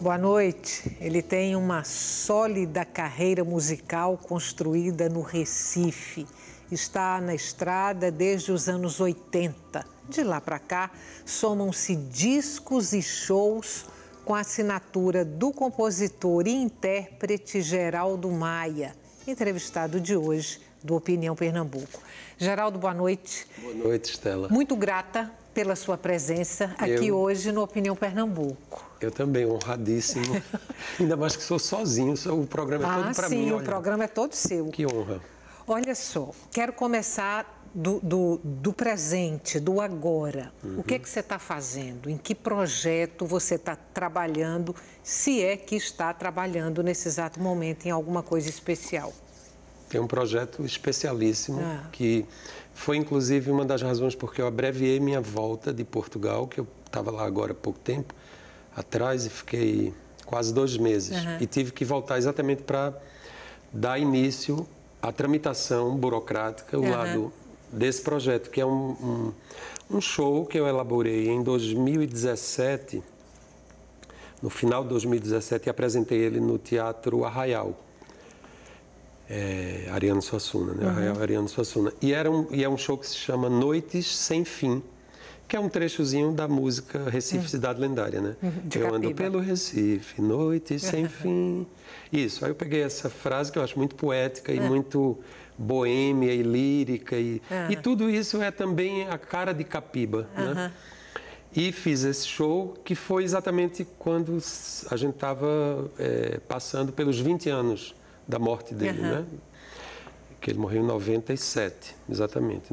Boa noite. Ele tem uma sólida carreira musical construída no Recife. Está na estrada desde os anos 80. De lá para cá, somam-se discos e shows com a assinatura do compositor e intérprete Geraldo Maia, entrevistado de hoje do Opinião Pernambuco. Geraldo, boa noite. Boa noite, Estela. Muito grata pela sua presença aqui hoje no Opinião Pernambuco. Eu também, honradíssimo. Ainda mais que sou sozinho, o programa é todo para mim. Sim, olha. O programa é todo seu. Que honra. Olha só, quero começar do presente, do agora. O que é que você está fazendo? Em que projeto você está trabalhando, se é que está trabalhando nesse exato momento em alguma coisa especial? Tem um projeto especialíssimo, que foi inclusive uma das razões porque eu abreviei minha volta de Portugal, que eu estava lá agora há pouco tempo atrás e fiquei quase 2 meses. E tive que voltar exatamente para dar início à tramitação burocrática, o lado desse projeto, que é um show que eu elaborei em 2017, no final de 2017, e apresentei ele no Teatro Arraial. Ariano Suassuna, né? Arraial Ariano Suassuna. E é um show que se chama Noites Sem Fim, que é um trechozinho da música Recife, Cidade Lendária, né? Eu ando pelo Recife, noites sem fim. Isso, aí eu peguei essa frase que eu acho muito poética e muito boêmia e lírica. E tudo isso é também a cara de Capiba, né? E fiz esse show que foi exatamente quando a gente estava passando pelos 20 anos da morte dele, né? Que ele morreu em 97, exatamente,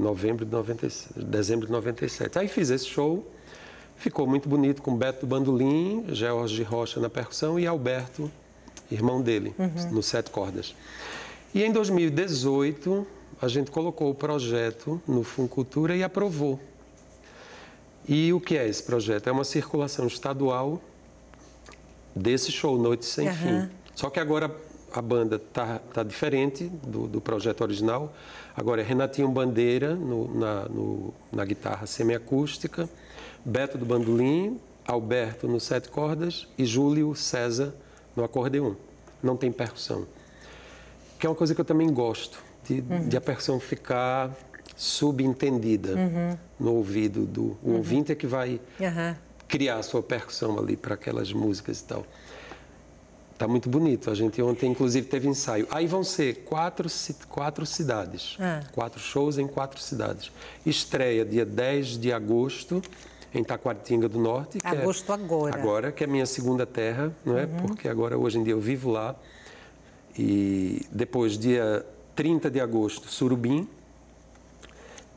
dezembro de 97. Aí fiz esse show, ficou muito bonito, com Beto do bandolim, George Rocha na percussão e Alberto, irmão dele, no 7 cordas. E em 2018, a gente colocou o projeto no Funcultura e aprovou. E o que é esse projeto? É uma circulação estadual desse show, Noites Sem Fim. Só que agora a banda tá diferente do projeto original. Agora é Renatinho Bandeira na guitarra semiacústica, Beto do bandolim, Alberto no 7 cordas e Júlio César no acordeon. Não tem percussão. Que é uma coisa que eu também gosto, de a percussão ficar subentendida no ouvido do ouvinte, é que vai criar a sua percussão ali para aquelas músicas e tal. Tá muito bonito. A gente ontem, inclusive, teve ensaio. Aí vão ser 4 cidades. 4 shows em 4 cidades. Estreia dia 10 de agosto, em Taquaritinga do Norte. Agosto agora. Agora, que é a minha segunda terra, não é? Porque agora, hoje em dia, eu vivo lá. E depois, dia 30 de agosto, Surubim,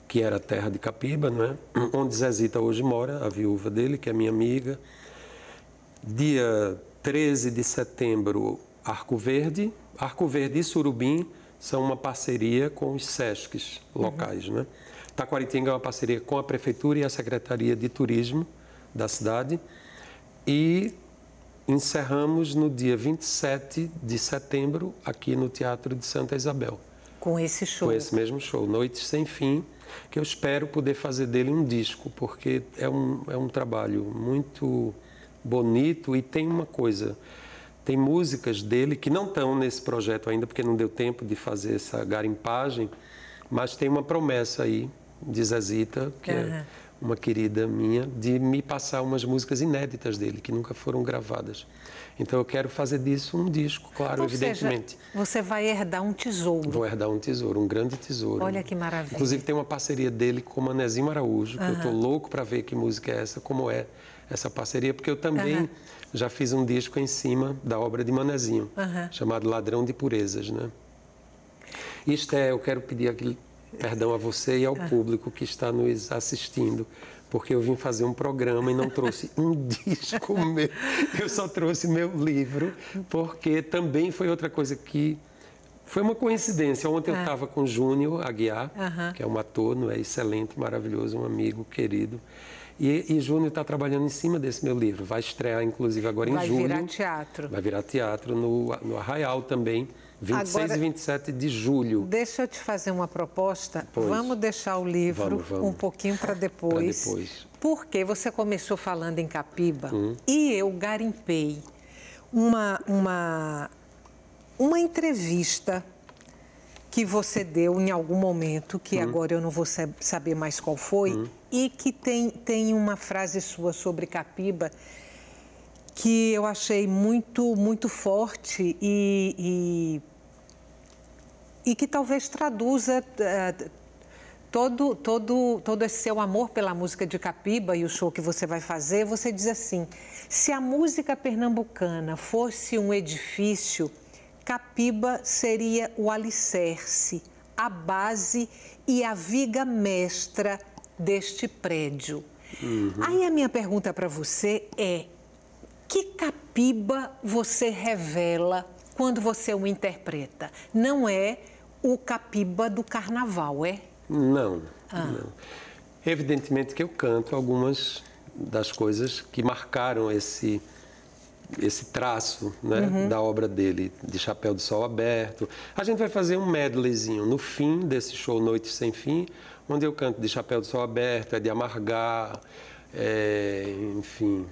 que era a terra de Capiba, não é? Onde Zezita hoje mora, a viúva dele, que é minha amiga. Dia 13 de setembro, Arco Verde. Arco Verde e Surubim são uma parceria com os SESCs locais, né? Taquaritinga é uma parceria com a Prefeitura e a Secretaria de Turismo da cidade. E encerramos no dia 27 de setembro, aqui no Teatro de Santa Isabel. Com esse show. Com esse mesmo show, Noites Sem Fim, que eu espero poder fazer dele um disco, porque é um trabalho muito bonito e tem uma coisa, tem músicas dele que não estão nesse projeto ainda, porque não deu tempo de fazer essa garimpagem, mas tem uma promessa aí de Zezita, que é uma querida minha, de me passar umas músicas inéditas dele, que nunca foram gravadas. Então eu quero fazer disso um disco, claro, evidentemente. Seja, você vai herdar um tesouro. Vou herdar um tesouro, um grande tesouro. Olha que maravilha. Inclusive tem uma parceria dele com o Manezinho Araújo, que eu estou louco para ver que música é essa, como é essa parceria, porque eu também já fiz um disco em cima da obra de Manezinho, chamado Ladrão de Purezas, né? Isto eu quero pedir aqui perdão a você e ao público que está nos assistindo, porque eu vim fazer um programa e não trouxe um disco meu, eu só trouxe meu livro, porque também foi outra coisa que foi uma coincidência. Ontem eu estava com Júnior Aguiar, que é um ator, não é, excelente, maravilhoso, um amigo querido. E Júnior está trabalhando em cima desse meu livro. Vai estrear, inclusive, agora em julho. Vai virar teatro. Vai virar teatro no Arraial também, 26 agora, e 27 de julho. Deixa eu te fazer uma proposta. Vamos deixar o livro um pouquinho para depois. Porque você começou falando em Capiba e eu garimpei uma entrevista que você deu em algum momento, que agora eu não vou saber mais qual foi, e que tem uma frase sua sobre Capiba que eu achei muito, muito forte e que talvez traduza todo esse seu amor pela música de Capiba e o show que você vai fazer. Você diz assim: se a música pernambucana fosse um edifício, Capiba seria o alicerce, a base e a viga mestra deste prédio. Aí a minha pergunta para você é: que Capiba você revela quando você o interpreta? Não é o Capiba do carnaval, é? Não, não. Evidentemente que eu canto algumas das coisas que marcaram esse traço, né, da obra dele, de Chapéu de Sol Aberto. A gente vai fazer um medleyzinho no fim desse show Noites Sem Fim, onde eu canto de Chapéu de Sol Aberto, é de Amargar, enfim,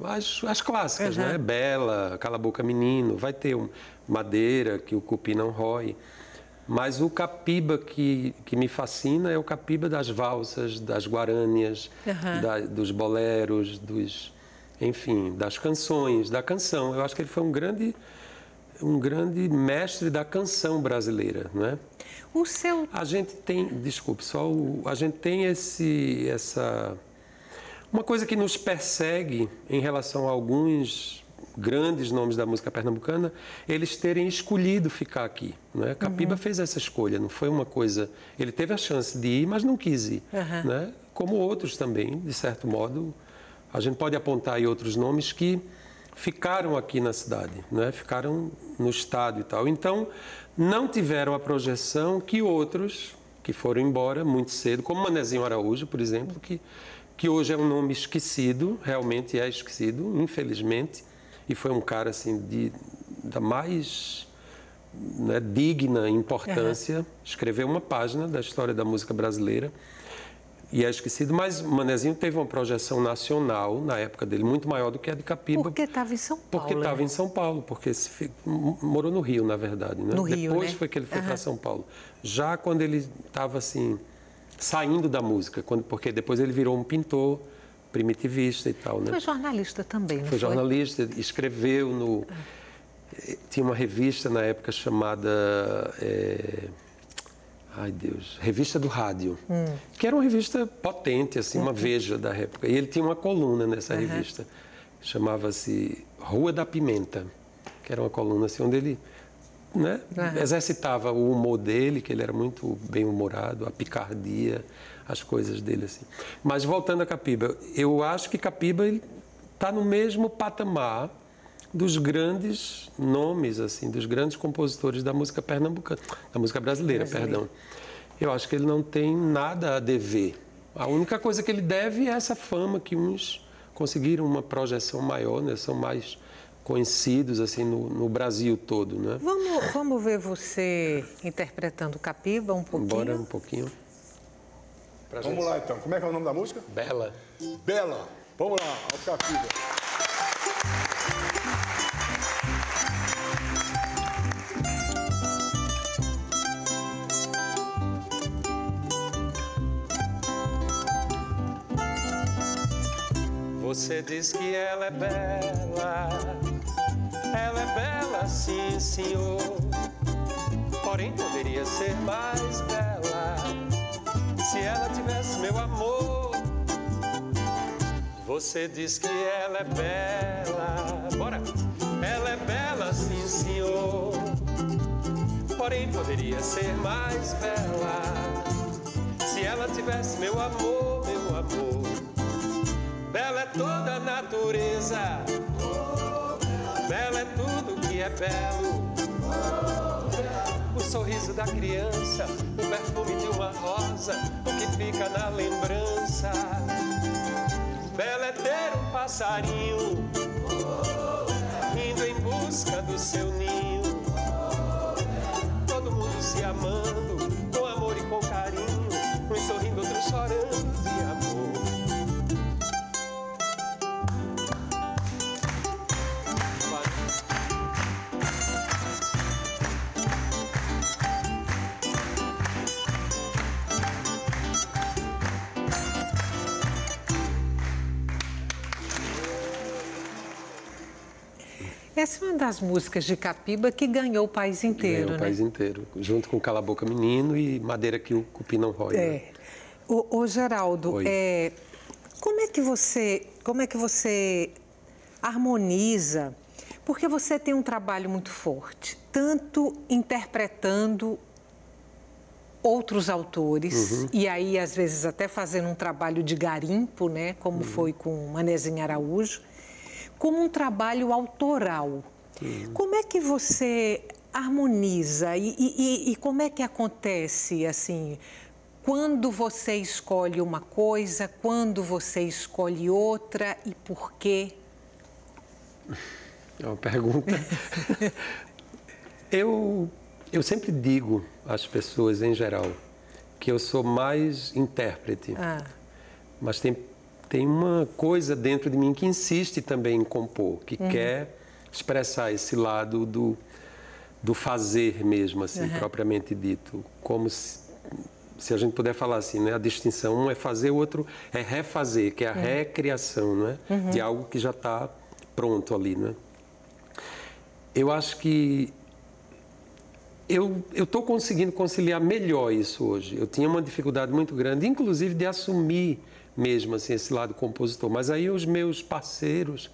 as clássicas, né? Bela, Cala a Boca Menino, vai ter Madeira, que o Cupim Não Rói. Mas o Capiba que me fascina é o Capiba das valsas, das guarânias, dos boleros, enfim, das canções, da canção. Eu acho que ele foi um grande mestre da canção brasileira, né? A gente tem, desculpe, a gente tem uma coisa que nos persegue em relação a alguns grandes nomes da música pernambucana, eles terem escolhido ficar aqui, né? Capiba fez essa escolha, não foi uma coisa... Ele teve a chance de ir, mas não quis ir, né? Como outros também, de certo modo. A gente pode apontar aí outros nomes que ficaram aqui na cidade, né? Ficaram no estado e tal. Então, não tiveram a projeção que outros que foram embora muito cedo, como Manezinho Araújo, por exemplo, que hoje é um nome esquecido, realmente é esquecido, infelizmente, e foi um cara assim da mais, né, digna importância, escreveu uma página da história da música brasileira e é esquecido, mas Manezinho teve uma projeção nacional na época dele muito maior do que a de Capiba. Porque estava em São Paulo. Porque estava em São Paulo, porque morou no Rio, na verdade, né? No Rio, depois, né? Foi que ele foi para São Paulo. Já quando ele estava assim, saindo da música, porque depois ele virou um pintor primitivista e tal, né? Foi jornalista também, não foi? Foi jornalista, escreveu tinha uma revista na época chamada... Ai, Deus, Revista do Rádio, que era uma revista potente, assim, uma Veja da época. E ele tinha uma coluna nessa revista, chamava-se Rua da Pimenta, que era uma coluna assim, onde ele, né, exercitava o humor dele, que ele era muito bem-humorado, a picardia, as coisas dele, assim. Mas voltando a Capiba, eu acho que Capiba está no mesmo patamar dos grandes nomes, assim, dos grandes compositores da música pernambucana, da música brasileira, perdão. Eu acho que ele não tem nada a dever. A única coisa que ele deve é essa fama que uns conseguiram uma projeção maior, né? São mais conhecidos assim no Brasil todo, né? Vamos ver você interpretando Capiba um pouquinho? Bora um pouquinho. Vamos lá, então. Como é que é o nome da música? Bela. Bela. Vamos lá, ao Capiba. Você diz que ela é bela, sim, senhor. Porém, poderia ser mais bela se ela tivesse meu amor. Você diz que ela é bela, bora! Ela é bela, sim, senhor. Porém, poderia ser mais bela se ela tivesse meu amor, meu amor. Bela é toda a natureza, bela é tudo que é belo. O sorriso da criança, o perfume de uma rosa, o que fica na lembrança. Bela é ter um passarinho indo em busca do seu ninho. Todo mundo se amando, com amor e com carinho, uns sorrindo, outros chorando de amor. Essa é uma das músicas de Capiba que ganhou o país inteiro, ganhou, né? O país inteiro, junto com Cala a Boca Menino e Madeira que o Cupim Não Rói. Né? Ô Geraldo, como é que você harmoniza? Porque você tem um trabalho muito forte, tanto interpretando outros autores, e aí às vezes até fazendo um trabalho de garimpo, né, como foi com Manezinho Araújo, como um trabalho autoral. Como é que você harmoniza e como é que acontece, assim, quando você escolhe uma coisa, quando você escolhe outra e por quê? É uma pergunta. Eu sempre digo às pessoas, em geral, que eu sou mais intérprete. Mas tem uma coisa dentro de mim que insiste também em compor, que quer expressar esse lado do fazer mesmo, assim, propriamente dito. Como se a gente puder falar assim, né? A distinção, um é fazer, o outro é refazer, que é a recriação, não é? De algo que já está pronto ali, né? Eu acho que eu estou conseguindo conciliar melhor isso hoje. Eu tinha uma dificuldade muito grande, inclusive de assumir mesmo assim, esse lado compositor. Mas aí os meus parceiros,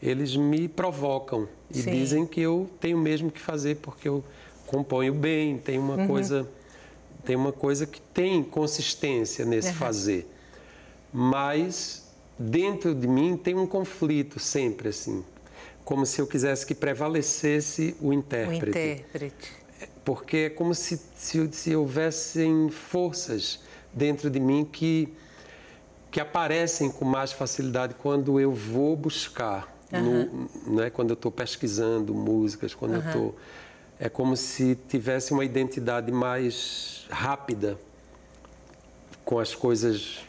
eles me provocam e dizem que eu tenho mesmo que fazer porque eu componho bem, tem uma coisa que tem consistência nesse fazer. Mas dentro de mim tem um conflito sempre, assim, como se eu quisesse que prevalecesse o intérprete. Porque é como se houvessem forças dentro de mim que aparecem com mais facilidade quando eu vou buscar, né, quando eu estou pesquisando músicas, quando eu estou... É como se tivesse uma identidade mais rápida com as coisas,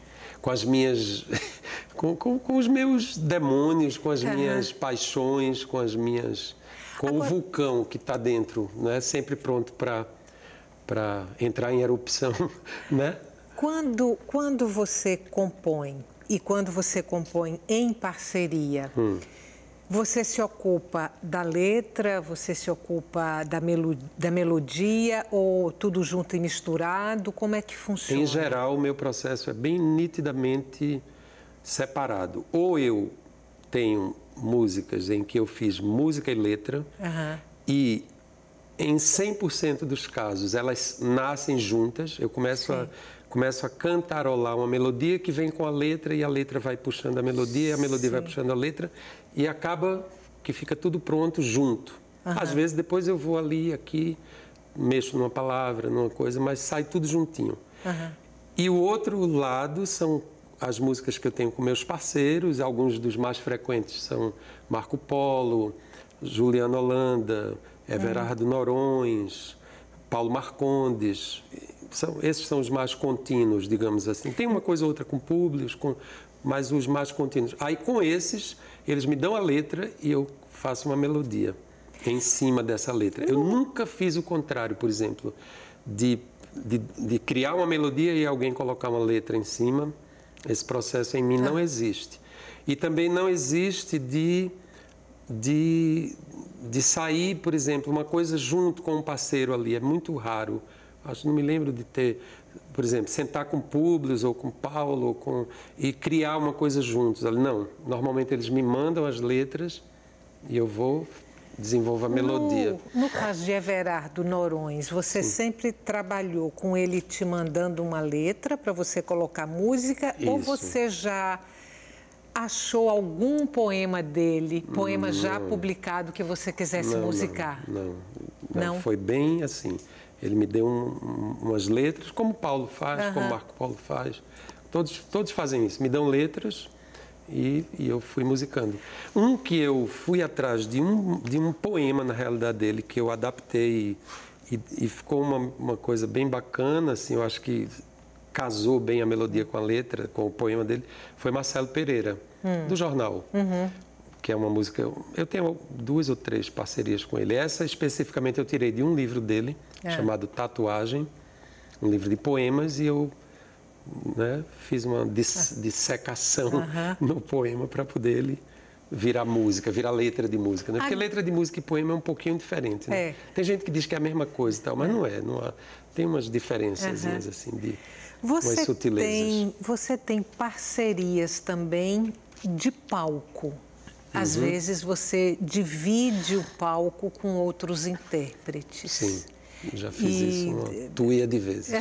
com as minhas... com os meus demônios, com as minhas paixões, com o vulcão que está dentro, né? Sempre pronto para entrar em erupção, né? Quando você compõe, e quando você compõe em parceria, você se ocupa da letra, você se ocupa da melodia, ou tudo junto e misturado? Como é que funciona? Em geral, o meu processo é bem nitidamente separado. Ou eu tenho músicas em que eu fiz música e letra, e em 100% dos casos elas nascem juntas. Eu começo a cantarolar uma melodia que vem com a letra, e a letra vai puxando a melodia, e a melodia vai puxando a letra, e acaba que fica tudo pronto junto. Às vezes depois eu vou ali, aqui, mexo numa palavra, numa coisa, mas sai tudo juntinho. E o outro lado são as músicas que eu tenho com meus parceiros. Alguns dos mais frequentes são Marco Polo, Juliano Holanda, Everardo Norões, Paulo Marcondes. Esses são os mais contínuos, digamos assim. Tem uma coisa ou outra com Públio, mas os mais contínuos. Aí com esses, eles me dão a letra e eu faço uma melodia em cima dessa letra. Eu nunca fiz o contrário, por exemplo, de criar uma melodia e alguém colocar uma letra em cima. Esse processo em mim não existe. E também não existe de sair, por exemplo, uma coisa junto com um parceiro ali. É muito raro. Não me lembro de ter, por exemplo, sentar com Públio ou com Paulo e criar uma coisa juntos. Não. Normalmente eles me mandam as letras e eu vou desenvolver a melodia. No caso de Everardo Norões, você sempre trabalhou com ele te mandando uma letra para você colocar música? Ou você já achou algum poema dele, poema já publicado, que você quisesse musicar? Não. Foi bem assim. Ele me deu umas letras, como Paulo faz, como Marco Polo faz. Todos fazem isso. Me dão letras e eu fui musicando. Um que eu fui atrás de um poema, na realidade, dele, que eu adaptei e ficou uma coisa bem bacana, assim, eu acho que casou bem a melodia com a letra, com o poema dele, foi Marcelo Pereira, do Jornal. Que é uma música... Eu tenho 2 ou 3 parcerias com ele. Essa, especificamente, eu tirei de um livro dele, chamado Tatuagem, um livro de poemas, e eu fiz uma dissecação no poema para poder ele vira música, vira letra de música, né? Porque letra de música e poema é um pouquinho diferente, né? Tem gente que diz que é a mesma coisa e tal, mas não é. Tem umas diferenças assim, de umas sutilezas. Você tem parcerias também de palco. Às vezes você divide o palco com outros intérpretes. Sim, já fiz isso uma tuia de vezes.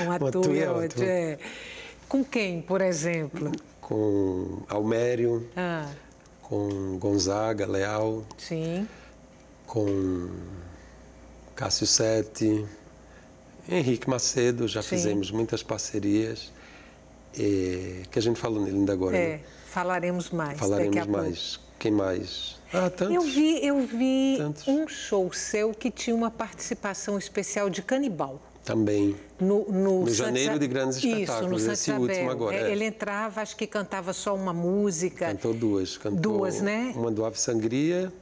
uma tuia ótima. Com quem, por exemplo? Com Almério, com Gonzaga, Leal. Sim. Com Cássio Sete, Henrique Macedo, já fizemos muitas parcerias. Que a gente falou nele ainda agora, né? Falaremos mais. Falaremos mais. Quem mais? Tantos. Eu vi tantos. Um show seu que tinha uma participação especial de Canibal. Também. No Janeiro de Grandes Espetáculos, isso, no esse último agora. Ele entrava, acho que cantava só uma música. Cantou duas. Duas, né? Uma do Ave Sangria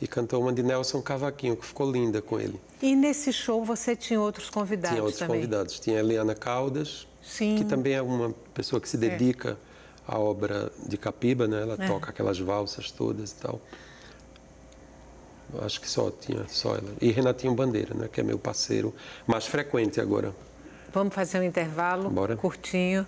e cantou uma de Nelson Cavaquinho, que ficou linda com ele. E nesse show você tinha outros convidados também? Tinha outros convidados. Tinha a Eliana Caldas, que também é uma pessoa que se dedica à obra de Capiba, né? Ela toca aquelas valsas todas e tal. Acho que tinha só ela. E Renatinho Bandeira, né? Que é meu parceiro mais frequente agora. Vamos fazer um intervalo curtinho.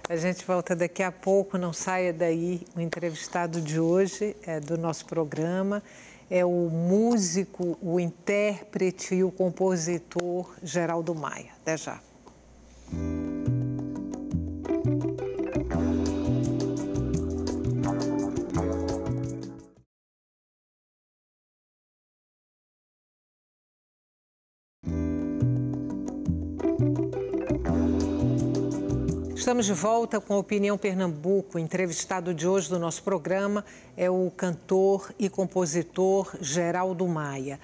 A gente volta daqui a pouco, não saia daí. O entrevistado de hoje do nosso programa é o músico, o intérprete e o compositor Geraldo Maia. Até já. Estamos de volta com a Opinião Pernambuco. O entrevistado de hoje do nosso programa é o cantor e compositor Geraldo Maia.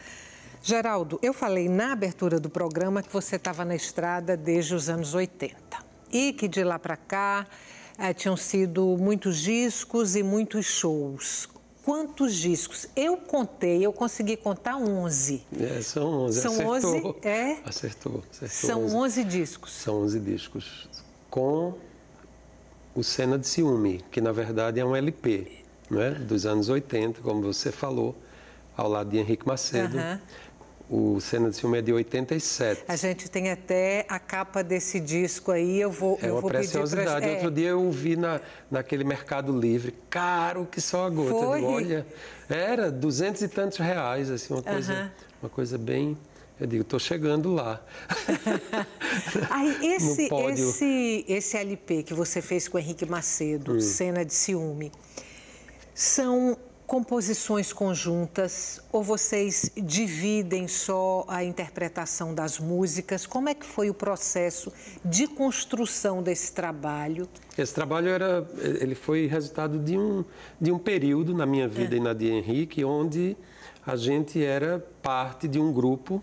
Geraldo, eu falei na abertura do programa que você estava na estrada desde os anos 80 e que de lá para cá tinham sido muitos discos e muitos shows. Quantos discos? Eu consegui contar 11. São 11. São acertou. 11? Acertou. São 11 discos. São 11 discos. Com o Cena de Ciúme, que na verdade é um LP, não é? Dos anos 80, como você falou, ao lado de Henrique Macedo. O Cena de Ciúme é de 87. A gente tem até a capa desse disco aí, eu vou preciosidade. Outro dia eu vi naquele Mercado Livre, caro que só a gota. Foi? Olha, era 200 e tantos reais, assim, uma coisa bem... Eu digo, estou chegando lá. Esse LP que você fez com o Henrique Macedo, Cena de Ciúme, são composições conjuntas ou vocês dividem só a interpretação das músicas? Como é que foi o processo de construção desse trabalho? Esse trabalho ele foi resultado de um período na minha vida e na de Henrique, onde a gente era parte de um grupo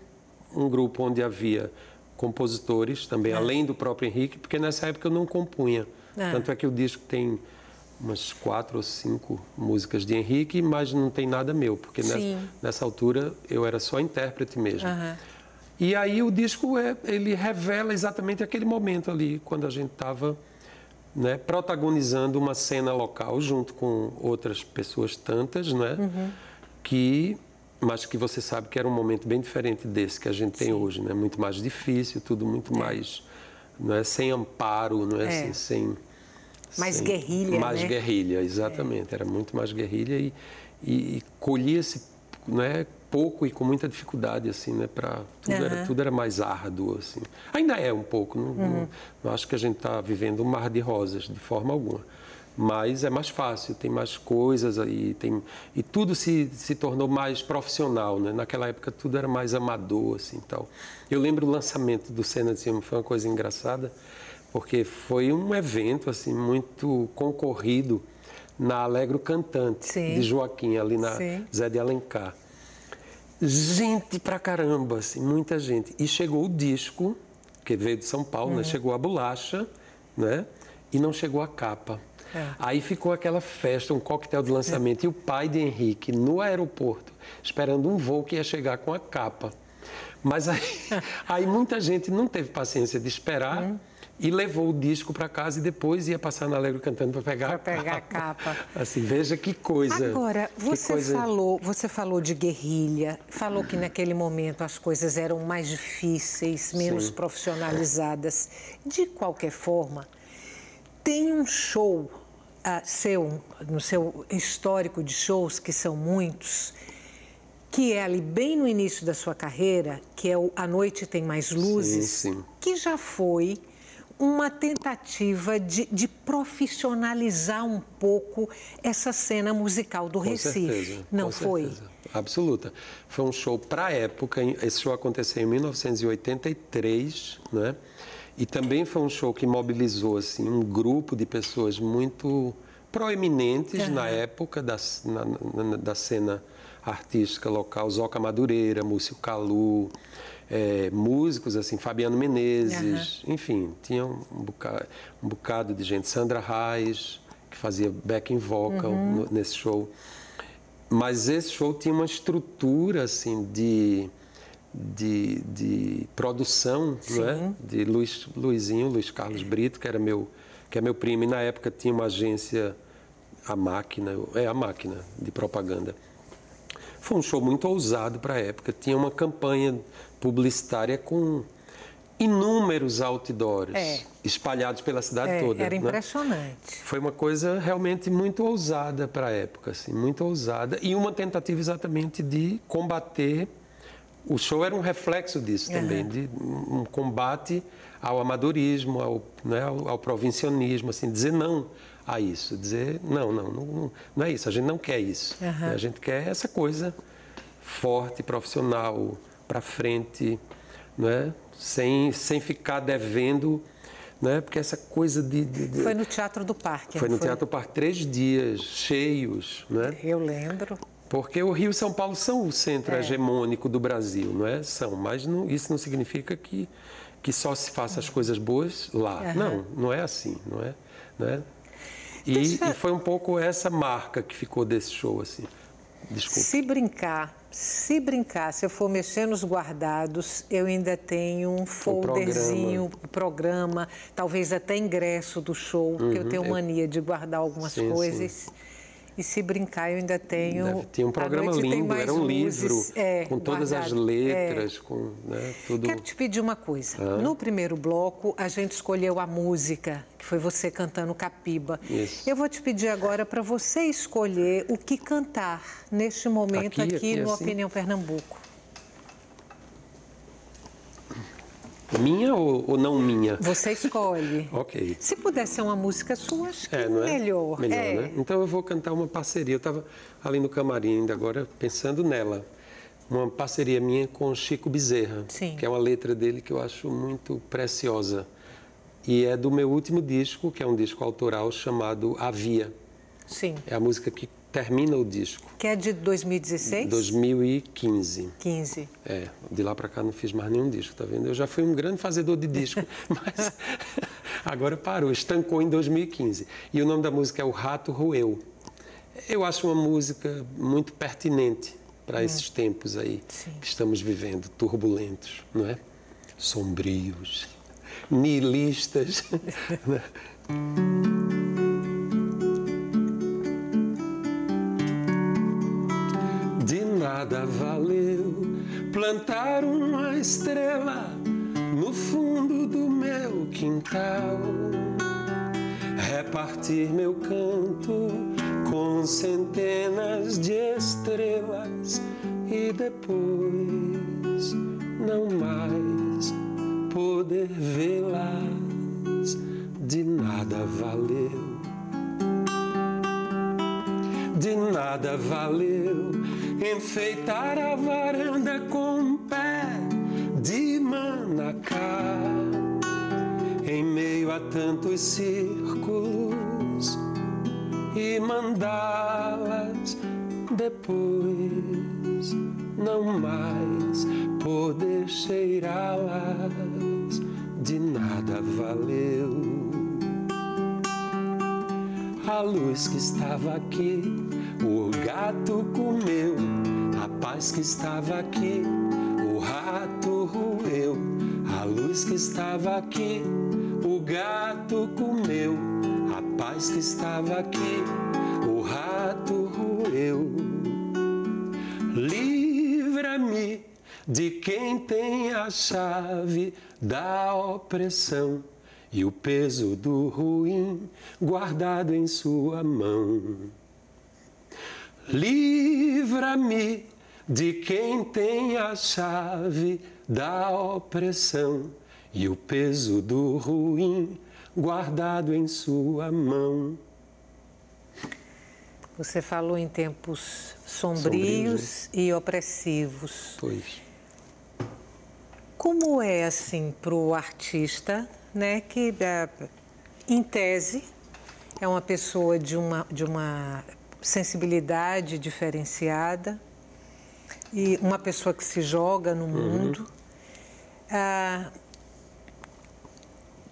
onde havia compositores também, além do próprio Henrique, porque nessa época eu não compunha. Tanto é que o disco tem umas 4 ou 5 músicas de Henrique, mas não tem nada meu, porque nessa altura eu era só intérprete mesmo. E aí o disco ele revela exatamente aquele momento ali, quando a gente estava, né, protagonizando uma cena local junto com outras pessoas tantas, né, mas que você sabe que era um momento bem diferente desse que a gente tem hoje, né? Muito mais difícil, tudo muito mais, não é, sem amparo, não é, assim, mais guerrilha, mais guerrilha, exatamente. Era muito mais guerrilha e colhia-se, né, pouco e com muita dificuldade, assim, né, para tudo era mais árduo, assim. Ainda é um pouco, não acho que a gente está vivendo um mar de rosas de forma alguma. Mas é mais fácil, tem mais coisas aí, e tudo se tornou mais profissional, né? Naquela época tudo era mais amador, assim, tal. Eu lembro o lançamento do Cena de Ciúme, foi uma coisa engraçada, porque foi um evento, assim, muito concorrido na Alegro Cantante, de Joaquim, ali na Zé de Alencar. Gente pra caramba, assim, muita gente. E chegou o disco, que veio de São Paulo, né? Chegou a bolacha, né? E não chegou a capa. Aí ficou aquela festa, um coquetel de lançamento, e o pai de Henrique no aeroporto, esperando um voo que ia chegar com a capa. Mas aí muita gente não teve paciência de esperar, e levou o disco para casa e depois ia passar na Alegro cantando para pegar a capa. Assim, veja que coisa. Agora, você falou de guerrilha, falou que naquele momento as coisas eram mais difíceis, menos profissionalizadas. De qualquer forma, tem um show no seu histórico de shows, que são muitos, que é ali bem no início da sua carreira, que é o A Noite Tem Mais Luzes, que já foi uma tentativa de profissionalizar um pouco essa cena musical do Recife. Certeza, não foi? Certeza. Absoluta. Foi um show para a época, esse show aconteceu em 1983, né? E também foi um show que mobilizou assim, um grupo de pessoas muito proeminentes na época da cena artística local, Zoca Madureira, Múcio Calu, músicos assim, Fabiano Menezes, enfim, tinha um bocado de gente, Sandra Reis, que fazia backing vocal nesse show. Mas esse show tinha uma estrutura assim, de produção, não é? De Luiz Carlos Brito, que é meu primo, e na época tinha uma agência, a Máquina de propaganda. Foi um show muito ousado para a época, tinha uma campanha publicitária com inúmeros outdoors espalhados pela cidade toda. Era impressionante. Foi uma coisa realmente muito ousada para a época, assim, muito ousada, e uma tentativa exatamente de combater. O show era um reflexo disso também, de um combate ao amadorismo, ao provincianismo, assim, dizer não a isso, dizer não é isso, a gente não quer isso, a gente quer essa coisa forte, profissional, para frente, né? sem ficar devendo, né? Porque essa coisa Foi no Teatro do Parque. Foi no Teatro do Parque, 3 dias cheios, né? Eu lembro. Porque o Rio e São Paulo são o centro hegemônico do Brasil, não é? Mas isso não significa que só se faça as coisas boas lá. Não é assim, não é? E foi um pouco essa marca que ficou desse show, assim. Desculpa. Se brincar, se eu for mexer nos guardados, eu ainda tenho um folderzinho, programa, talvez até ingresso do show, porque eu tenho mania de guardar algumas coisas. Sim. E se brincar, eu ainda tenho... Tinha um programa lindo, era um livro, com todas as letras, com tudo... Quero te pedir uma coisa. No primeiro bloco, a gente escolheu a música, que foi você cantando Capiba. Isso. Eu vou te pedir agora para você escolher o que cantar neste momento aqui no assim? Opinião Pernambuco. Minha ou não minha? Você escolhe. Ok. Se puder ser uma música sua, acho que melhor. Melhor, né? Então eu vou cantar uma parceria. Eu estava ali no camarim ainda agora pensando nela. Uma parceria minha com Chico Bezerra, que é uma letra dele que eu acho muito preciosa. E é do meu último disco, que é um disco autoral chamado Havia. Sim. É a música que termina o disco. Que é de 2016? 2015. 15. De lá para cá não fiz mais nenhum disco, tá vendo? Eu já fui um grande fazedor de disco, mas agora parou, estancou em 2015. E o nome da música é O Rato Roeu. Eu acho uma música muito pertinente para esses tempos aí que estamos vivendo, turbulentos, não é? Sombrios, nihilistas, né? Nada valeu plantar uma estrela no fundo do meu quintal, repartir meu canto com centenas de estrelas e depois não mais poder vê-las. De nada valeu, de nada valeu enfeitar a varanda com um pé de manacá, em meio a tantos círculos e mandá-las depois não mais poder cheirá-las. De nada valeu a luz que estava aqui, o gato comeu, a paz que estava aqui, o rato roeu. A luz que estava aqui, O gato comeu a paz que estava aqui, o rato roeu. Livra-me de quem tem a chave da opressão e o peso do ruim guardado em sua mão. Livra-me de quem tem a chave da opressão e o peso do ruim guardado em sua mão. Você falou em tempos sombrios e opressivos. Pois. Como é assim para o artista, né, que em tese é uma pessoa de uma sensibilidade diferenciada e uma pessoa que se joga no mundo,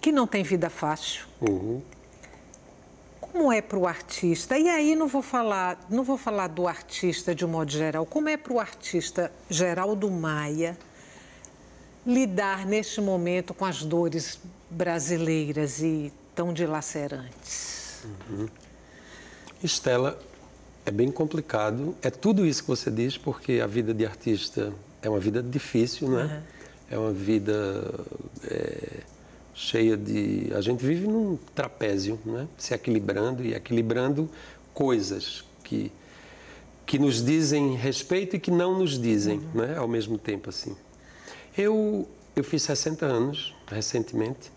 que não tem vida fácil. Como é para o artista? E aí não vou falar do artista de um modo geral. Como é para o artista Geraldo Maia lidar neste momento com as dores brasileiras e tão dilacerantes? Estela, é bem complicado. É tudo isso que você diz, porque a vida de artista é uma vida difícil, né? É uma vida cheia de... A gente vive num trapézio, né? Se equilibrando e equilibrando coisas que nos dizem respeito e que não nos dizem, né? Ao mesmo tempo, assim. Eu fiz 60 anos, recentemente.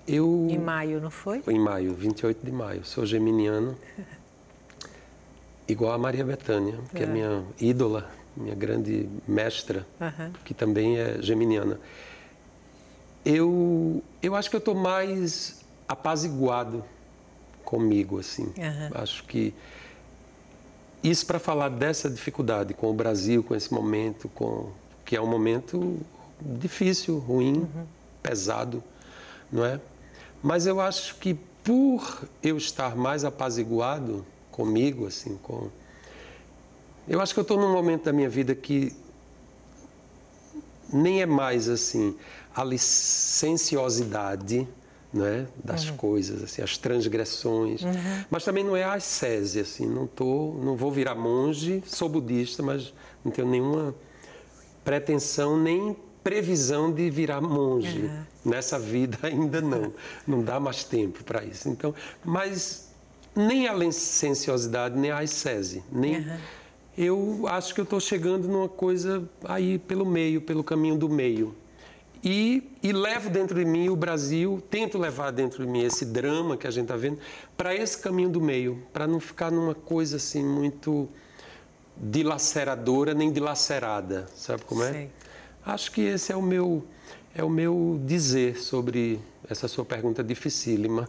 Em maio, não foi? Em maio, 28 de maio. Sou geminiano, igual a Maria Bethânia, que é minha ídola, minha grande mestra, que também é geminiana. Eu acho que eu estou mais apaziguado comigo, assim. Acho que isso para falar dessa dificuldade com o Brasil, com esse momento, que é um momento difícil, ruim, pesado, não é? Mas eu acho que por eu estar mais apaziguado comigo, assim, eu acho que eu estou num momento da minha vida que nem é mais assim a licenciosidade, né, das coisas, assim, as transgressões, mas também não é a ascese, assim, não vou virar monge, sou budista, mas não tenho nenhuma pretensão nem previsão de virar monge nessa vida, ainda não dá mais tempo para isso. Então, mas nem a licenciosidade, nem a ascese, nem eu acho que eu estou chegando numa coisa aí pelo meio, pelo caminho do meio. E levo dentro de mim o Brasil, tento levar dentro de mim esse drama que a gente está vendo para esse caminho do meio, para não ficar numa coisa assim muito dilaceradora nem dilacerada, sabe como é? Sei. Acho que esse é o meu dizer sobre essa sua pergunta dificílima,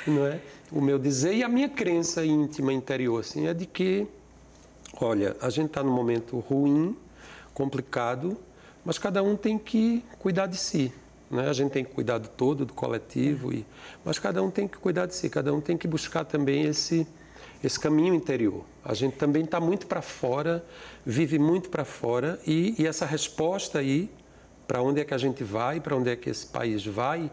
não é? O meu dizer e a minha crença íntima interior assim, é de que, olha, a gente está num momento ruim, complicado, mas cada um tem que cuidar de si, né? A gente tem que cuidar do todo, do coletivo, mas cada um tem que cuidar de si, cada um tem que buscar também esse caminho interior. A gente também está muito para fora, vive muito para fora e essa resposta aí, para onde é que a gente vai, para onde é que esse país vai,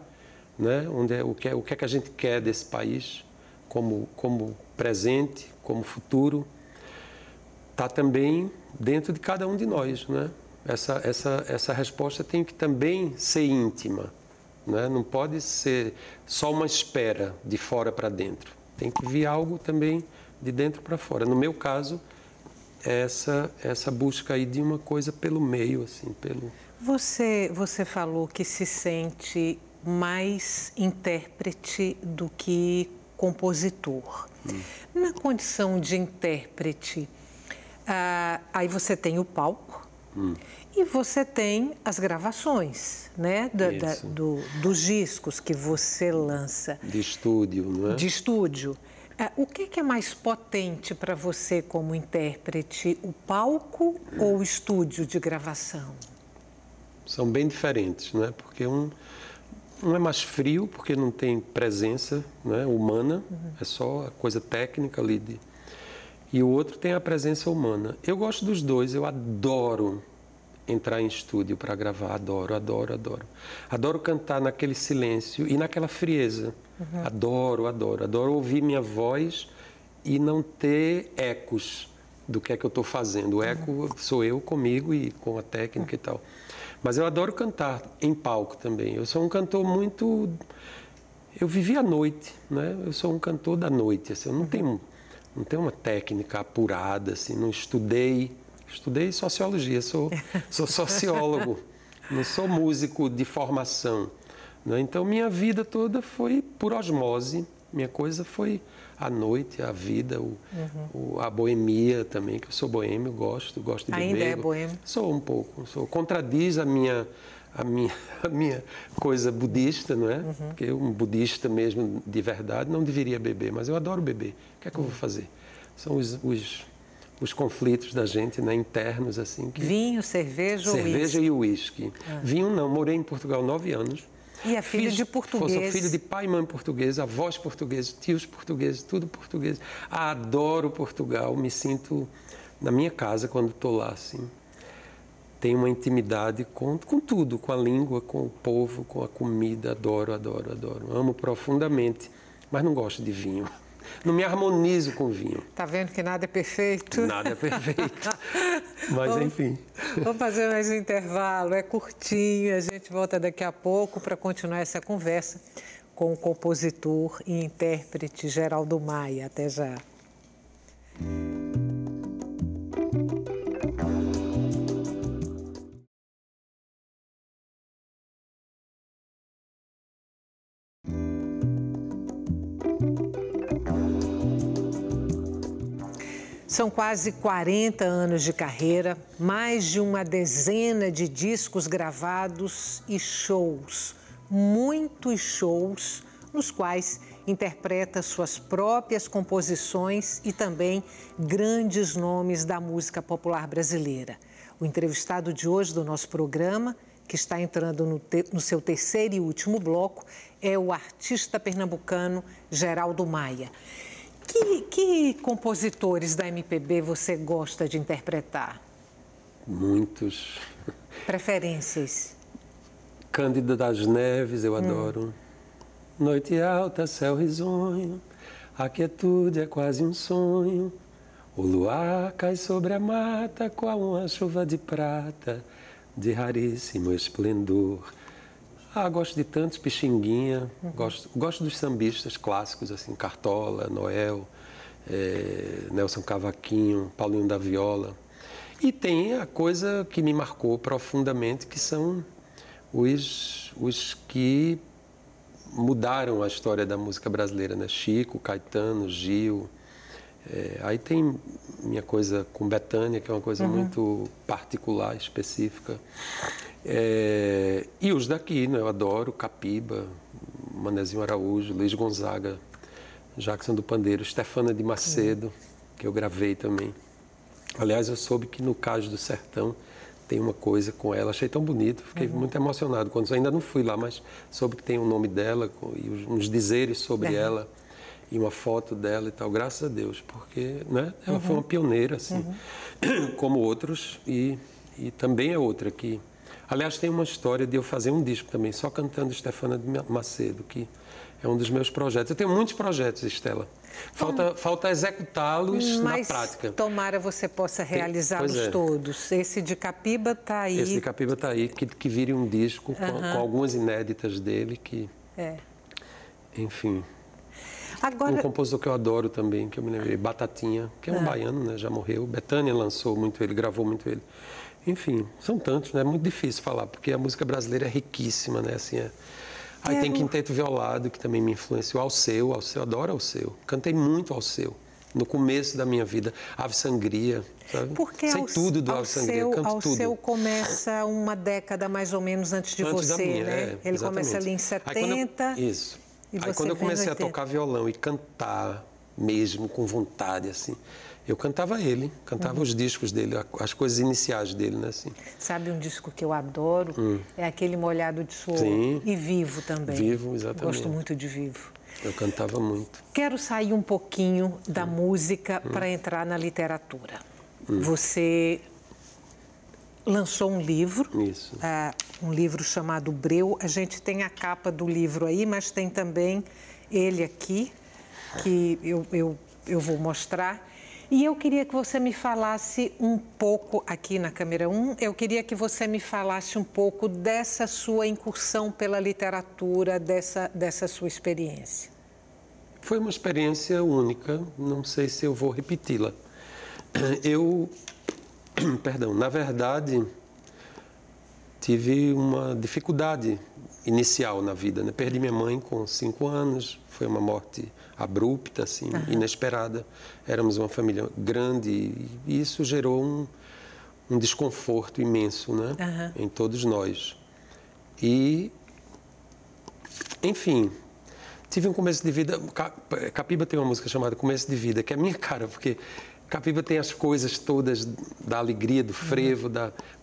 né? O que é que a gente quer desse país como presente, como futuro, está também dentro de cada um de nós, né? Essa resposta tem que também ser íntima, né? Não pode ser só uma espera de fora para dentro. Tem que vir algo também de dentro para fora. No meu caso, essa busca aí de uma coisa pelo meio, assim, pelo... Você falou que se sente mais intérprete do que compositor. Na condição de intérprete, aí você tem o palco e você tem as gravações, né, dos discos que você lança. De estúdio, não é? De estúdio. O que é mais potente para você como intérprete, o palco ou o estúdio de gravação? São bem diferentes, né? Porque um é mais frio, porque não tem presença, né, humana, é só a coisa técnica ali. E o outro tem a presença humana. Eu gosto dos dois, eu adoro entrar em estúdio para gravar. Adoro, adoro, adoro. Adoro cantar naquele silêncio e naquela frieza. Adoro, adoro. Adoro ouvir minha voz e não ter ecos do que é que eu estou fazendo. O eco sou eu comigo e com a técnica e tal. Mas eu adoro cantar em palco também. Eu sou um cantor muito... Eu vivi à noite, né? Eu sou um cantor da noite. Assim, eu não tenho uma técnica apurada, assim, não estudei sociologia, sou sociólogo, não sou músico de formação, né? Então minha vida toda foi por osmose, minha coisa foi a noite, a vida, a boemia também, que eu sou boêmio, gosto de beber. Ainda é boêmio? Sou um pouco, contradiz a minha coisa budista, não é? Porque um budista mesmo de verdade não deveria beber, mas eu adoro beber. O que é que eu vou fazer? São os conflitos da gente, né, internos, assim. Vinho, cerveja ou uísque? Cerveja e uísque. Vinho não, morei em Portugal 9 anos. E é filho de português? Sou filho de pai e mãe português, avós portugueses, tios portugueses, tudo português. Adoro Portugal, me sinto na minha casa quando estou lá, assim. Tenho uma intimidade com tudo, com a língua, com o povo, com a comida. Adoro, adoro, adoro. Amo profundamente, mas não gosto de vinho. Não me harmonizo com vinho. Tá vendo que nada é perfeito? Nada é perfeito. Mas, enfim. Vamos fazer mais um intervalo. É curtinho. A gente volta daqui a pouco para continuar essa conversa com o compositor e intérprete Geraldo Maia. Até já. São quase 40 anos de carreira, mais de uma dezena de discos gravados e shows, muitos shows, nos quais interpreta suas próprias composições e também grandes nomes da música popular brasileira. O entrevistado de hoje do nosso programa, que está entrando no seu terceiro e último bloco, é o artista pernambucano Geraldo Maia. Que compositores da MPB você gosta de interpretar? Muitos. Preferências? Cândida das Neves, eu adoro. Noite alta, céu risonho, a quietude é quase um sonho. O luar cai sobre a mata, qual uma chuva de prata, de raríssimo esplendor. Gosto de tantos, Pixinguinha, gosto dos sambistas clássicos, assim, Cartola, Noel, Nelson Cavaquinho, Paulinho da Viola. E tem a coisa que me marcou profundamente, que são os que mudaram a história da música brasileira, né? Chico, Caetano, Gil. Aí tem minha coisa com Bethânia, que é uma coisa muito particular, específica. E os daqui, né? Eu adoro Capiba, Manezinho Araújo, Luiz Gonzaga, Jackson do Pandeiro, Stefana de Macedo, que eu gravei também. Aliás, eu soube que no Cais do Sertão tem uma coisa com ela, achei tão bonito, fiquei muito emocionado. Quando eu ainda não fui lá, mas soube que tem o nome dela e uns dizeres sobre ela e uma foto dela e tal, graças a Deus, porque, né, ela foi uma pioneira, assim, como outros, e também é outra que... Aliás, tem uma história de eu fazer um disco também, só cantando Stefana de Macedo, que é um dos meus projetos. Eu tenho muitos projetos, Estela. Falta executá-los na prática. Tomara você possa realizá-los todos. Esse de Capiba está aí. Esse de Capiba está aí, que vire um disco com algumas inéditas dele, que... Enfim... Agora... Um compositor que eu adoro também, que eu me lembrei, Batatinha, que é um baiano, né? Já morreu. Bethânia lançou muito ele, gravou muito ele. Enfim, são tantos, né? É muito difícil falar, porque a música brasileira é riquíssima, né? Assim, Aí tem Quinteto Violado, que também me influenciou. Alceu, adoro Alceu. Cantei muito Alceu. No começo da minha vida, Ave Sangria, sabe? Porque sei tudo do Ave Sangria, canto tudo. Alceu começa uma década mais ou menos antes de você, minha, né? Ele exatamente. Começa ali em 70. Isso. Aí quando eu comecei a tocar violão e cantar mesmo com vontade, assim, eu cantava os discos dele, as coisas iniciais dele, né? Assim. Sabe um disco que eu adoro? É aquele Molhado de Suor. Sim. E Vivo também. Vivo, exatamente. Gosto muito de Vivo. Eu cantava muito. Quero sair um pouquinho da música para entrar na literatura. Você lançou um livro. Isso. Um livro chamado Breu. A gente tem a capa do livro aí, mas tem também ele aqui, que eu vou mostrar. E eu queria que você me falasse um pouco, aqui na câmera 1, eu queria que você me falasse um pouco dessa sua incursão pela literatura, dessa sua experiência. Foi uma experiência única, não sei se eu vou repeti-la. Perdão, na verdade, tive uma dificuldade inicial na vida, né? Perdi minha mãe com 5 anos, foi uma morte abrupta, assim, inesperada. Éramos uma família grande e isso gerou um desconforto imenso, né? Em todos nós. E, enfim, tive um começo de vida... Capiba tem uma música chamada Começo de Vida, que é a minha cara, porque Capiba tem as coisas todas da alegria, do frevo,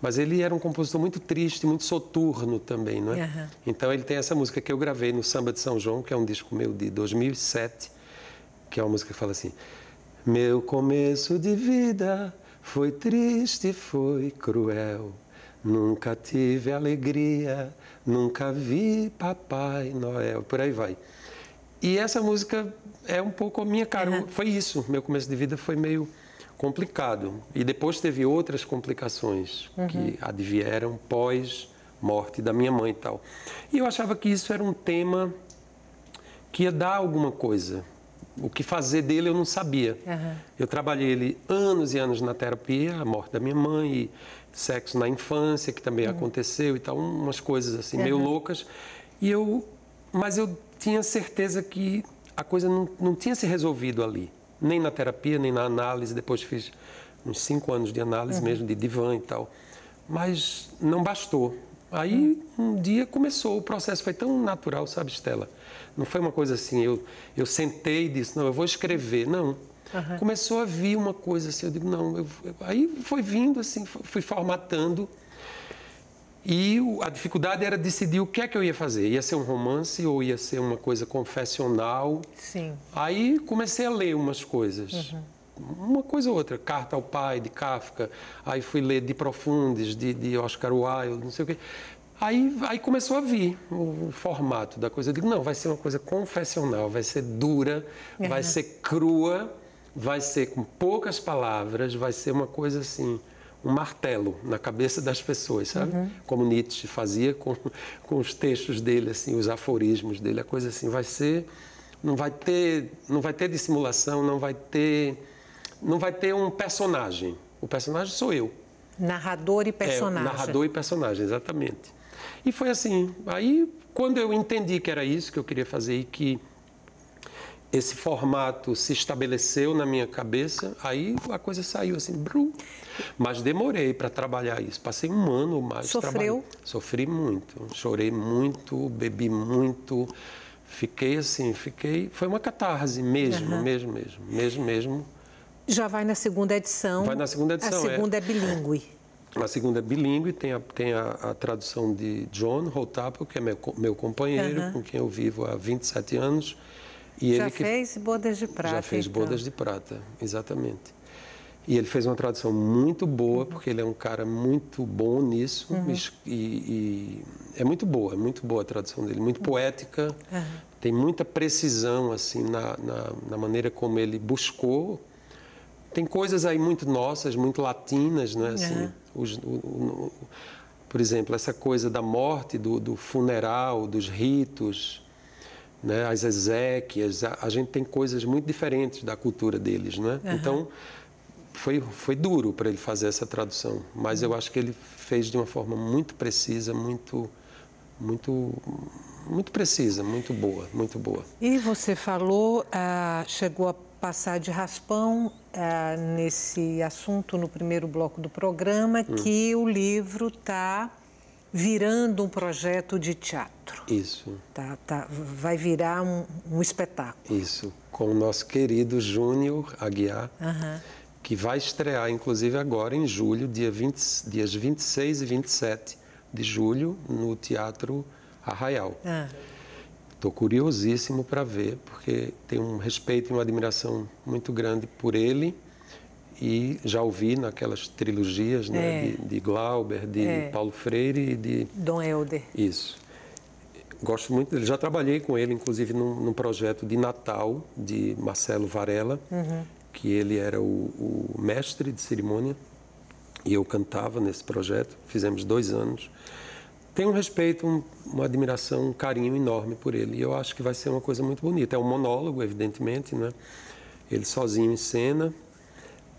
mas ele era um compositor muito triste, muito soturno também, não é? Então ele tem essa música que eu gravei no Samba de São João, que é um disco meu de 2007, que é uma música que fala assim: meu começo de vida foi triste, foi cruel, nunca tive alegria, nunca vi Papai Noel, por aí vai. E essa música é um pouco a minha cara. Foi isso, meu começo de vida foi meio complicado. E depois teve outras complicações que advieram pós-morte da minha mãe e tal. E eu achava que isso era um tema que ia dar alguma coisa. O que fazer dele eu não sabia. Eu trabalhei ele anos e anos na terapia, a morte da minha mãe, e sexo na infância, que também aconteceu e tal, umas coisas assim meio loucas. Mas eu tinha certeza que a coisa não tinha se resolvido ali, nem na terapia, nem na análise. Depois fiz uns 5 anos de análise mesmo, de divã e tal. Mas não bastou. Aí, um dia começou, o processo foi tão natural, sabe, Estela? Não foi uma coisa assim, eu sentei e disse, não, eu vou escrever. Não. Começou a vir uma coisa assim, eu digo, não. Aí foi vindo assim, fui formatando. E a dificuldade era decidir o que é que eu ia fazer. Ia ser um romance ou ia ser uma coisa confessional? Sim. Aí comecei a ler umas coisas. Uma coisa ou outra. Carta ao Pai, de Kafka. Aí fui ler De Profundis, de Oscar Wilde, não sei o quê. Aí começou a vir o formato da coisa. Eu digo, não, vai ser uma coisa confessional, vai ser dura, vai ser crua, vai ser com poucas palavras, vai ser uma coisa assim... um martelo na cabeça das pessoas, sabe? Como Nietzsche fazia com os textos dele, assim, os aforismos dele, a coisa assim, vai ser... Não vai ter dissimulação, não vai ter um personagem. O personagem sou eu. Narrador e personagem. Narrador e personagem, exatamente. E foi assim. Aí, quando eu entendi que era isso que eu queria fazer e que esse formato se estabeleceu na minha cabeça, aí a coisa saiu assim, brum. Mas demorei para trabalhar isso. Passei 1 ano ou mais trabalhando. Sofri muito, chorei muito, bebi muito. Fiquei assim, foi uma catarse mesmo. Já vai na segunda edição. Vai na segunda edição, A segunda é bilíngue. A segunda é bilíngue, tem a tradução de John Houtapo, que é meu companheiro, com quem eu vivo há 27 anos. E já fez Bodas de Prata. Já fez Bodas de Prata, exatamente. E ele fez uma tradução muito boa, porque ele é um cara muito bom nisso. E é muito boa a tradução dele, muito poética. Tem muita precisão assim na maneira como ele buscou. Tem coisas aí muito nossas, muito latinas, né? Assim, por exemplo, essa coisa da morte, do funeral, dos ritos, né? As exéquias. A gente tem coisas muito diferentes da cultura deles, né? Então, foi duro para ele fazer essa tradução, mas eu acho que ele fez de uma forma muito precisa, muito precisa, muito boa. E você falou, chegou a passar de raspão nesse assunto no primeiro bloco do programa, que o livro está virando um projeto de teatro. Isso. Vai virar um espetáculo. Isso, com o nosso querido Júnior Aguiar, que vai estrear, inclusive, agora em julho, dias 26 e 27 de julho, no Teatro Arraial. Estou curiosíssimo para ver, porque tenho um respeito e uma admiração muito grande por ele e já ouvi naquelas trilogias, né, de Glauber, de Paulo Freire e de... Dom Helder. Isso. Gosto muito dele. Já trabalhei com ele, inclusive, num projeto de Natal, de Marcelo Varela, que ele era o mestre de cerimônia, e eu cantava nesse projeto. Fizemos 2 anos. Tenho um respeito, uma admiração, um carinho enorme por ele. E eu acho que vai ser uma coisa muito bonita. É um monólogo, evidentemente, né? Ele sozinho em cena.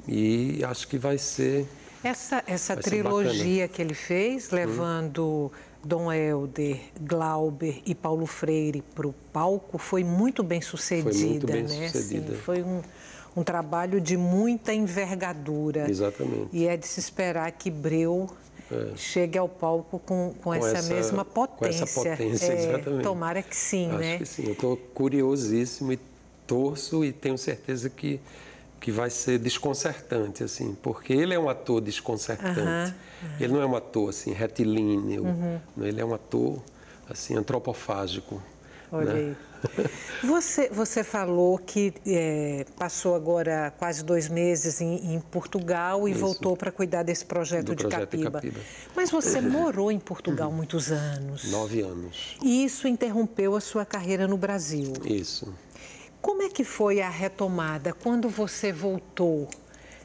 E acho que vai ser... Essa trilogia que ele fez, levando Dom Helder, Glauber e Paulo Freire para o palco, foi muito bem sucedida. Foi muito bem sucedida. Assim, foi um trabalho de muita envergadura. Exatamente. E é de se esperar que Breu chegue ao palco com essa mesma potência. Com essa potência, exatamente. Tomara que sim, Acho né? que sim. Eu estou curiosíssimo e torço e tenho certeza que vai ser desconcertante, assim, porque ele é um ator desconcertante. Ele não é um ator, assim, retilíneo. Ele é um ator, assim, antropofágico. Olha aí. Você falou que passou agora quase 2 meses em Portugal e voltou para cuidar desse projeto de Capiba. Mas você morou em Portugal muitos anos. 9 anos. E isso interrompeu a sua carreira no Brasil. Isso. Como é que foi a retomada quando você voltou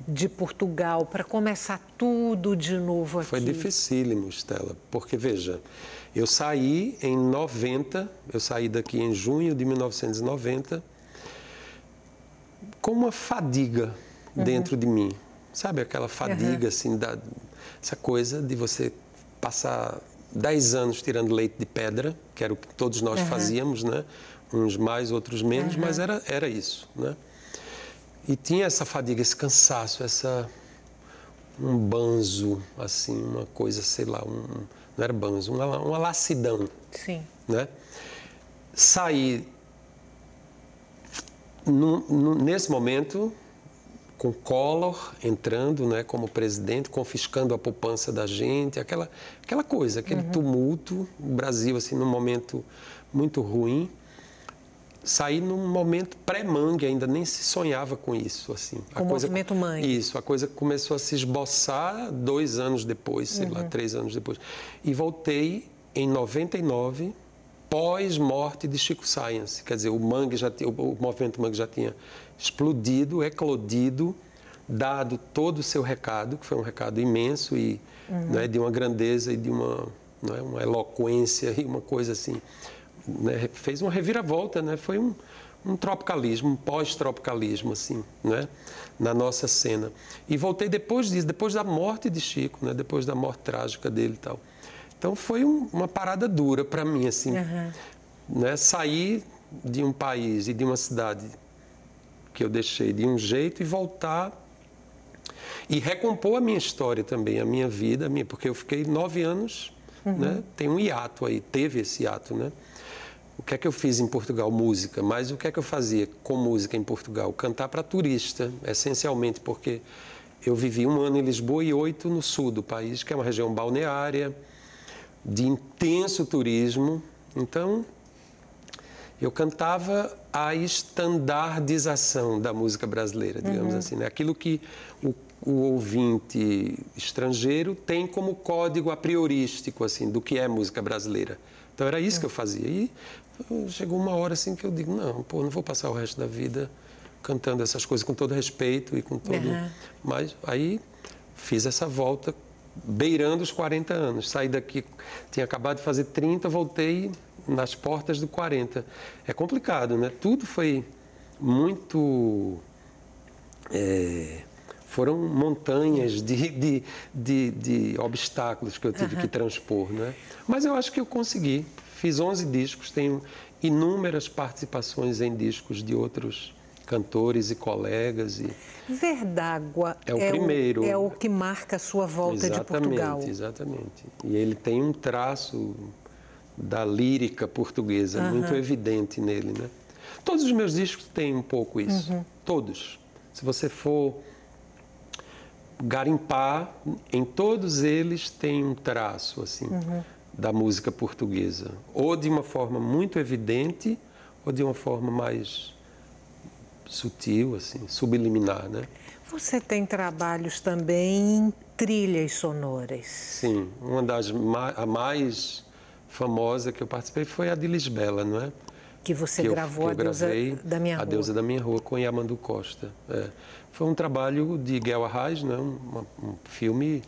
de Portugal para começar tudo de novo aqui? Foi dificílimo, Stella, porque, veja, eu saí em 90, eu saí daqui em junho de 1990, com uma fadiga dentro de mim. Sabe aquela fadiga, assim, essa coisa de você passar 10 anos tirando leite de pedra, que era o que todos nós fazíamos, né? Uns mais, outros menos, mas era isso, né? E tinha essa fadiga, esse cansaço, um banzo, assim, uma coisa, sei lá, não era banzo, uma lassidão. Sim. Né? Saí, nesse momento, com Collor entrando, né, como presidente, confiscando a poupança da gente, aquela coisa, aquele tumulto, o Brasil, assim, num momento muito ruim. Saí num momento pré-mangue, ainda nem se sonhava com isso, assim. Com o movimento mangue. Isso, a coisa começou a se esboçar 2 anos depois, sei lá, 3 anos depois. E voltei em 99, pós-morte de Chico Science. Quer dizer, o movimento mangue já tinha explodido, eclodido, dado todo o seu recado, que foi um recado imenso e né, de uma grandeza e de uma eloquência e uma coisa assim. Né, fez uma reviravolta, né? Foi um tropicalismo, um pós-tropicalismo, assim, né? Na nossa cena. E voltei depois disso, depois da morte de Chico, né? Depois da morte trágica dele e tal. Então foi uma parada dura para mim, assim, né? Sair de um país e de uma cidade que eu deixei de um jeito e voltar e recompor a minha história também, a minha vida, porque eu fiquei 9 anos, né? Tem um hiato aí, teve esse hiato, né? O que é que eu fiz em Portugal? Música. Mas o que é que eu fazia com música em Portugal? Cantar para turista, essencialmente, porque eu vivi 1 ano em Lisboa e 8 no sul do país, que é uma região balneária, de intenso turismo. Então, eu cantava a estandardização da música brasileira, digamos assim, né? Aquilo que o ouvinte estrangeiro tem como código a priorístico, assim, do que é música brasileira. Então, era isso que eu fazia. E chegou uma hora assim que eu digo, não vou passar o resto da vida cantando essas coisas com todo respeito e com todo... Mas aí fiz essa volta beirando os 40 anos. Saí daqui, tinha acabado de fazer 30, voltei nas portas do 40. É complicado, né? Tudo foi muito... foram montanhas de obstáculos que eu tive que transpor, né? Mas eu acho que eu consegui. Fiz 11 discos, tenho inúmeras participações em discos de outros cantores e colegas. Verdágua é o primeiro. É o que marca a sua volta de Portugal. Exatamente. E ele tem um traço da lírica portuguesa muito evidente nele, né? Todos os meus discos têm um pouco isso. Todos. Se você for garimpar, em todos eles tem um traço, assim, da música portuguesa. Ou de uma forma muito evidente, ou de uma forma mais sutil, assim, subliminar, né? Você tem trabalhos também em trilhas sonoras. Sim, uma a mais famosa que eu participei foi a de Lisbela, não é? Que você gravou A Deusa da Minha Rua. A Deusa da Minha Rua, com Yamandu Costa. Foi um trabalho de Guel Arraes, né? Um filme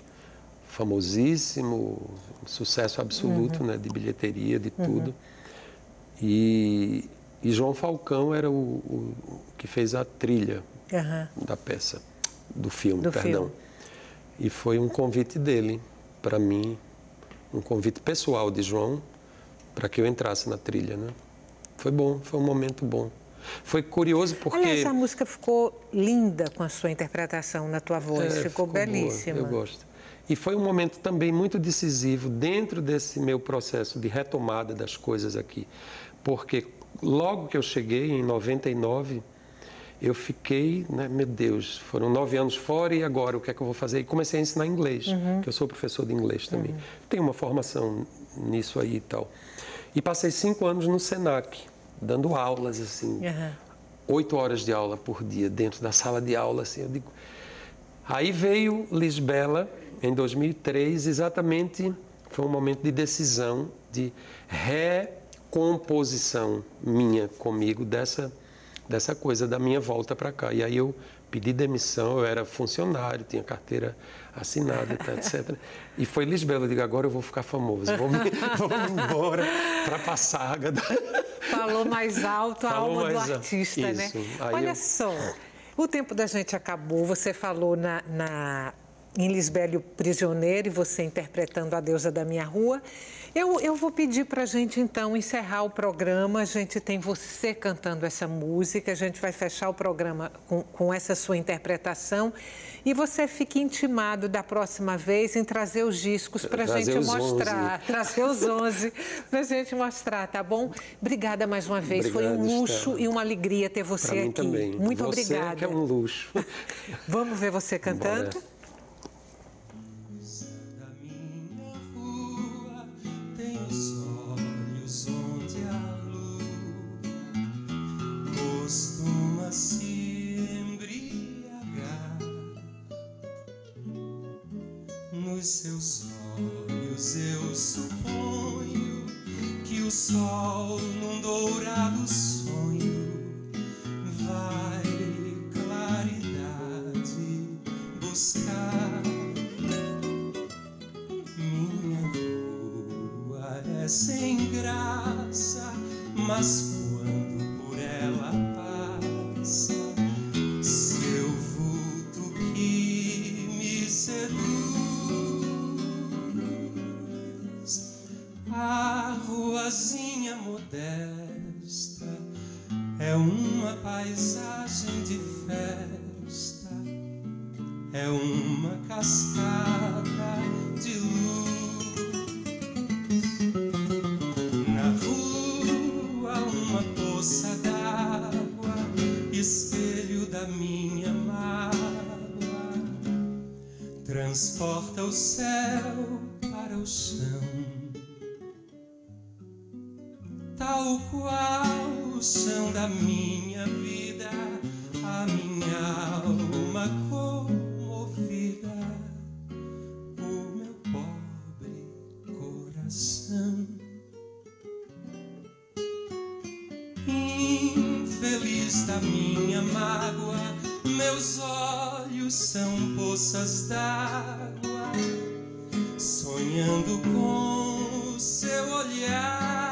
famosíssimo, um sucesso absoluto, né? De bilheteria, de tudo. E João Falcão era o que fez a trilha da peça, do filme, perdão. E foi um convite dele para mim, um convite pessoal de João, para que eu entrasse na trilha, né? Foi bom, foi um momento bom. Foi curioso porque... Aliás, essa música ficou linda com a sua interpretação na tua voz, ficou belíssima. Boa, eu gosto. E foi um momento também muito decisivo dentro desse meu processo de retomada das coisas aqui. Porque logo que eu cheguei, em 99, eu fiquei, né, meu Deus, foram 9 anos fora e agora o que é que eu vou fazer? E comecei a ensinar inglês, que eu sou professor de inglês também. Tenho uma formação nisso aí e tal. E passei 5 anos no Senac, dando aulas, assim, 8 horas de aula por dia, dentro da sala de aula, assim, eu digo... Aí veio Lisbela, em 2003, exatamente, foi um momento de decisão, de recomposição minha comigo dessa coisa da minha volta para cá. E aí eu pedi demissão, eu era funcionário, tinha carteira assinada, etc. E foi Lisbela, eu digo, agora eu vou ficar famoso, vou me embora para a saga. Falou mais alto a alma do artista, né? Olha só, o tempo da gente acabou, você falou em Lisbela o Prisioneiro e você interpretando A Deusa da Minha Rua. Eu vou pedir para a gente, então, encerrar o programa. A gente tem você cantando essa música, a gente vai fechar o programa com essa sua interpretação. E você fique intimado da próxima vez em trazer os discos para a gente mostrar. Trazer os 11 para a gente mostrar, tá bom? Obrigada mais uma vez. Obrigado, foi um luxo, Estela. E uma alegria ter você aqui. Também. Muito você obrigada. Que é um luxo. Vamos ver você cantando? Bora. Costuma se embriagar nos seus olhos. Eu suponho que o sol num dourado sonho vai claridade buscar. Minha rua é sem graça, mas quando por ela passa, seu vulto que me seduz. A ruazinha modesta é uma paisagem de festa, é uma cascata de luz. Na rua uma poça d'água, espelho da minha mágoa, transporta o céu para o chão, tal qual o chão da minha vida, a minha alma comovida, o meu pobre coração. Infeliz da minha mágoa, meus olhos são poças d'água, sonhando com o seu olhar.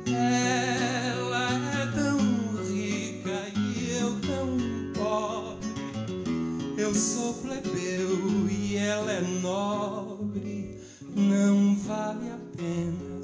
Ela é tão rica e eu tão pobre, eu sou plebeu e ela é nobre, não vale a pena